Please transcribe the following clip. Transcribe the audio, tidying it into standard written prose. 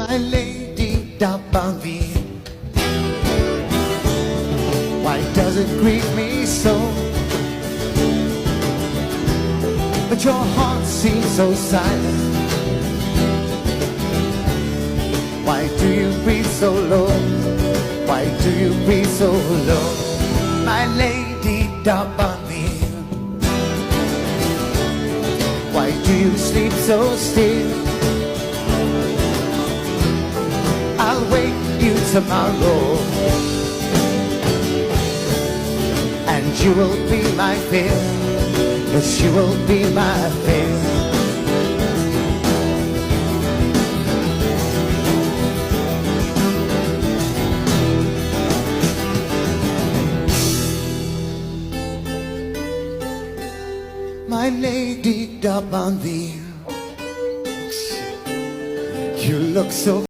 My lady d'Abbeville, why does it grieve me so? But your heart seems so silent. Why do you breathe so low? Why do you breathe so low? My lady d'Abbeville, why do you sleep so still? I'll wake you tomorrow, and you will be my fear. Yes, you will be my fear. My lady d'Abbeville, you look so